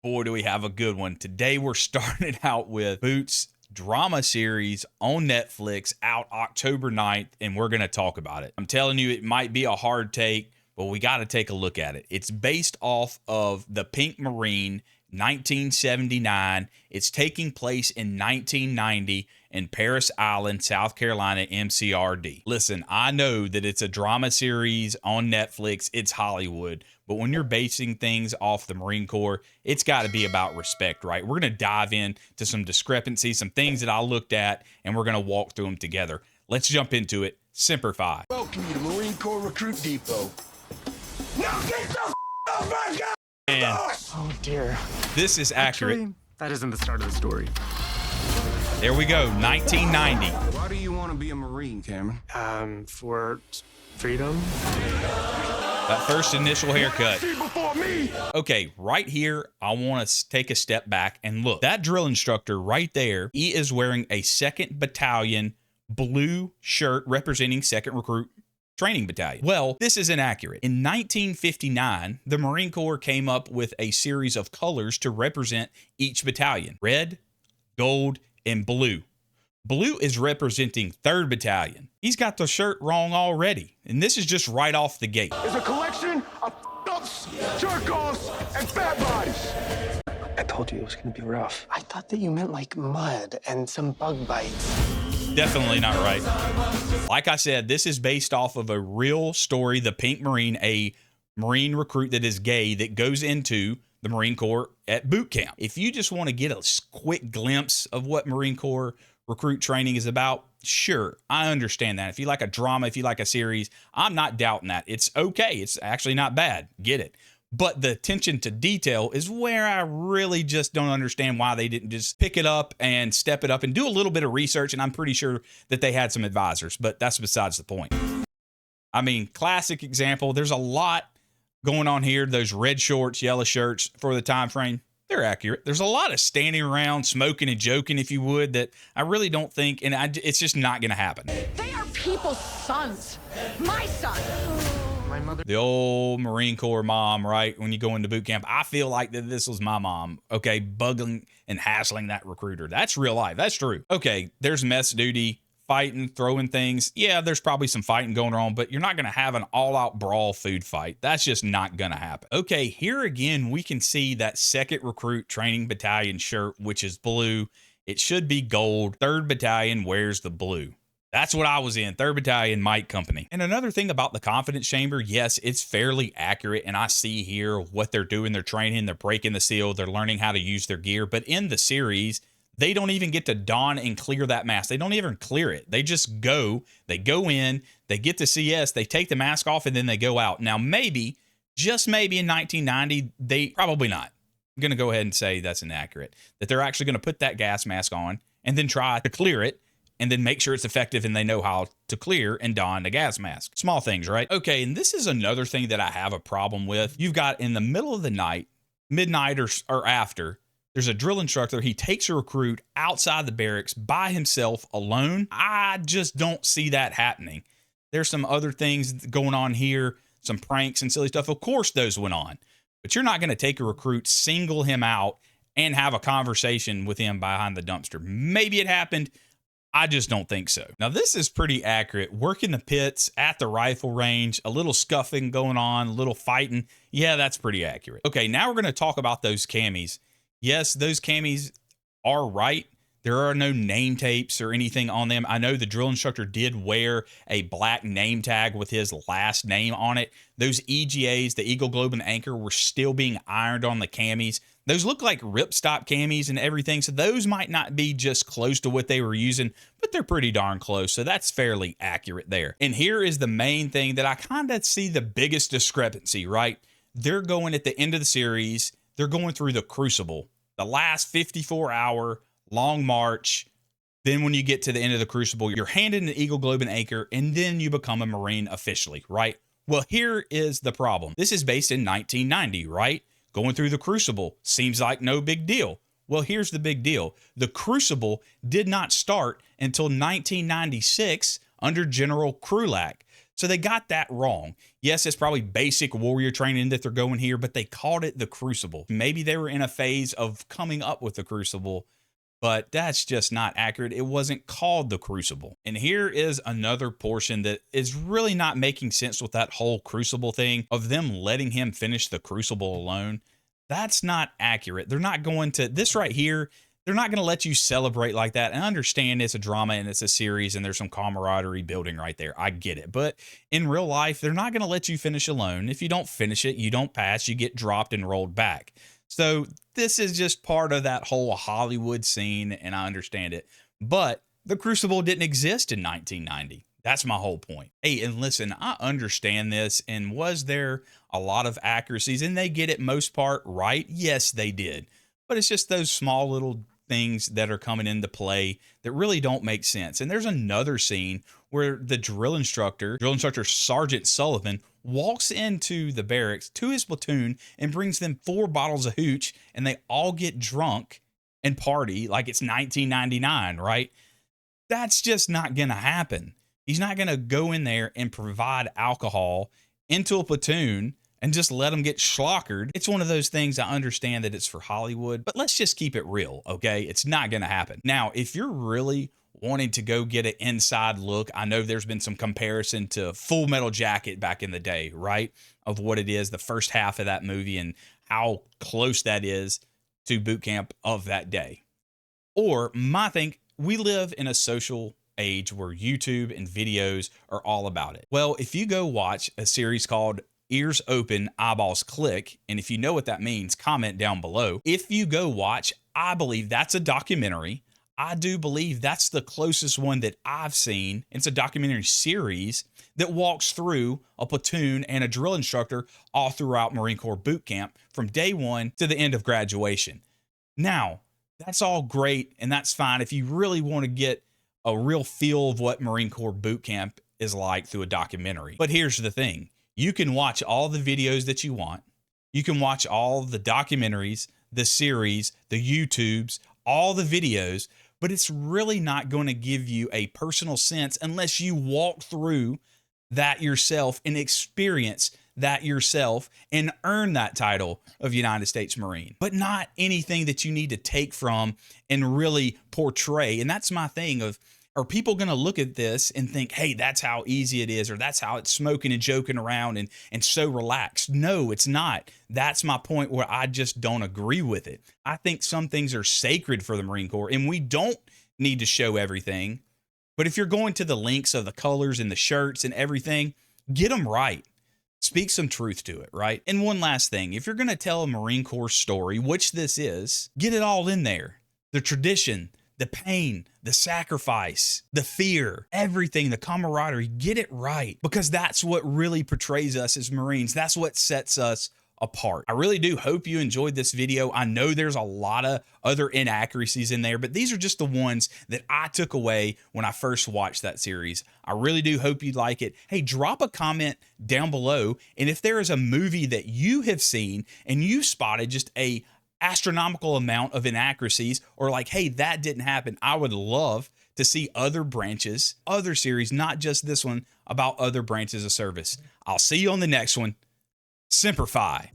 Boy, do we have a good one. Today we're starting out with Boots drama series on Netflix out October 9th, and we're going to talk about it. I'm telling you, it might be a hard take, but we got to take a look at it. It's based off of The Pink Marine, 1979. It's taking place in 1990 in Parris Island, South Carolina, MCRD. Listen, I know that it's a drama series on Netflix. It's Hollywood. But when you're basing things off the Marine Corps, it's got to be about respect, right? We're going to dive into some discrepancies, some things that I looked at, and we're going to walk through them together. Let's jump into it. Semper Fi. Welcome you to Marine Corps Recruit Depot. Now get the off my god! And Oh dear. this is accurate. Actually, that isn't the start of the story. There we go, 1990. Why do you want to be a Marine, Cameron? For freedom. That first initial haircut. See before me! Okay, right here, I want to take a step back and look. That drill instructor right there, he is wearing a 2nd Battalion blue shirt representing 2nd Recruit Training Battalion. Well, this is inaccurate. In 1959, the Marine Corps came up with a series of colors to represent each battalion: red, gold, and blue. Blue is representing 3rd Battalion. He's got the shirt wrong already, and this is just right off the gate. It's a collection of ups, jerk-offs, and fat bodies. I told you it was gonna be rough. I thought that you meant like mud and some bug bites. Definitely not right. Like I said, this is based off of a real story, The Pink Marine, a Marine recruit that is gay that goes into the Marine Corps at boot camp. If you just want to get a quick glimpse of what Marine Corps recruit training is about, sure, I understand that. If you like a drama, if you like a series, I'm not doubting that. It's okay. It's actually not bad. Get it. But the attention to detail is where I really just don't understand why they didn't just pick it up and step it up and do a little bit of research. And I'm pretty sure that they had some advisors, but that's besides the point. I mean, classic example. There's a lot going on here. Those red shorts, yellow shirts for the time frame, they're accurate. There's a lot of standing around, smoking and joking, if you would, that I really don't think, and it's just not going to happen. They are people's sons. My son. My mother. The old Marine Corps mom, right? When you go into boot camp, I feel like that this was my mom, okay, bugging and hassling that recruiter. That's real life. That's true. Okay, there's mess duty, fighting, throwing things. Yeah, there's probably some fighting going on, but you're not going to have an all-out brawl food fight. That's just not going to happen. Okay, here again, we can see that 2nd Recruit Training Battalion shirt, which is blue. It should be gold. 3rd Battalion wears the blue. That's what I was in, 3rd Battalion, Mike Company. And another thing about the confidence chamber, yes, it's fairly accurate, and I see here what they're doing. They're training, they're breaking the seal, they're learning how to use their gear. But in the series, they don't even get to don and clear that mask. They don't even clear it. They just go. They go in, they get the CS, they take the mask off, and then they go out. Now, maybe, just maybe in 1990, they probably not. I'm going to go ahead and say that's inaccurate, that they're actually going to put that gas mask on and then try to clear it and then make sure it's effective and they know how to clear and don the gas mask. Small things, right? Okay, and this is another thing that I have a problem with. You've got in the middle of the night, midnight or after, there's a drill instructor. He takes a recruit outside the barracks by himself alone. I just don't see that happening. There's some other things going on here, some pranks and silly stuff. Of course, those went on. But you're not going to take a recruit, single him out, and have a conversation with him behind the dumpster. Maybe it happened. I just don't think so. Now, this is pretty accurate. Working the pits at the rifle range, a little scuffing going on, a little fighting. Yeah, that's pretty accurate. Okay, now we're going to talk about those camis. Yes, those camis are right. There are no name tapes or anything on them. I know the drill instructor did wear a black name tag with his last name on it. Those EGAs, the Eagle, Globe, and Anchor, were still being ironed on the camis. Those look like ripstop camis and everything, so those might not be just close to what they were using, but they're pretty darn close, so that's fairly accurate there. And here is the main thing that I kind of see the biggest discrepancy, right? They're going at the end of the series, they're going through the crucible, the last 54-hour long march. Then when you get to the end of the crucible, you're handed an Eagle, Globe, and Anchor, and then you become a Marine officially, right? Well, here is the problem. This is based in 1990, right? Going through the crucible seems like no big deal. Well, here's the big deal. The crucible did not start until 1996 under General Krulak. So they got that wrong. Yes, it's probably basic warrior training that they're going here, but they called it the Crucible. Maybe they were in a phase of coming up with the Crucible, but that's just not accurate. It wasn't called the Crucible. And here is another portion that is really not making sense with that whole Crucible thing of them letting him finish the Crucible alone. That's not accurate. They're not going to, this right here, they're not going to let you celebrate like that. And I understand it's a drama and it's a series and there's some camaraderie building right there. I get it. But in real life, they're not going to let you finish alone. If you don't finish it, you don't pass, you get dropped and rolled back. So this is just part of that whole Hollywood scene, and I understand it. But the Crucible didn't exist in 1990. That's my whole point. Hey, and listen, I understand this. And was there a lot of accuracies? And they get it most part right? Yes, they did. But it's just those small little things that are coming into play that really don't make sense. And there's another scene where the drill instructor Sergeant Sullivan, walks into the barracks to his platoon and brings them 4 bottles of hooch, and they all get drunk and party like it's 1999, right? That's just not going to happen. He's not going to go in there and provide alcohol into a platoon and just let them get schlockered. It's one of those things. I understand that it's for Hollywood, but let's just keep it real, okay? It's not going to happen. Now, if you're really wanting to go get an inside look, I know there's been some comparison to Full Metal Jacket back in the day, right? Of what it is, the first half of that movie and how close that is to boot camp of that day. Or my thing, we live in a social age where YouTube and videos are all about it. Well, if you go watch a series called Ears Open, Eyeballs Click, and if you know what that means, comment down below. If you go watch, I believe that's a documentary. I do believe that's the closest one that I've seen. It's a documentary series that walks through a platoon and a drill instructor all throughout Marine Corps boot camp from day one to the end of graduation. Now, that's all great and that's fine if you really want to get a real feel of what Marine Corps boot camp is like through a documentary. But here's the thing. You can watch all the videos that you want. You can watch all the documentaries, the series, the YouTubes, all the videos, but it's really not going to give you a personal sense unless you walk through that yourself and experience that yourself and earn that title of United States Marine, but not anything that you need to take from and really portray. And that's my thing of, are people going to look at this and think, hey, that's how easy it is, or that's how it's smoking and joking around and so relaxed? No, it's not. That's my point where I just don't agree with it. I think some things are sacred for the Marine Corps, and we don't need to show everything. But if you're going to the links of the colors and the shirts and everything, get them right. Speak some truth to it, right? And one last thing, if you're going to tell a Marine Corps story, which this is, get it all in there. The tradition, the pain, the sacrifice, the fear, everything, the camaraderie, get it right, because that's what really portrays us as Marines. That's what sets us apart. I really do hope you enjoyed this video. I know there's a lot of other inaccuracies in there, but these are just the ones that I took away when I first watched that series. I really do hope you'd like it. Hey, drop a comment down below. And if there is a movie that you have seen and you spotted just a astronomical amount of inaccuracies, or like, hey, that didn't happen, I would love to see other branches, other series, not just this one, about other branches of service. I'll see you on the next one. Semper Fi.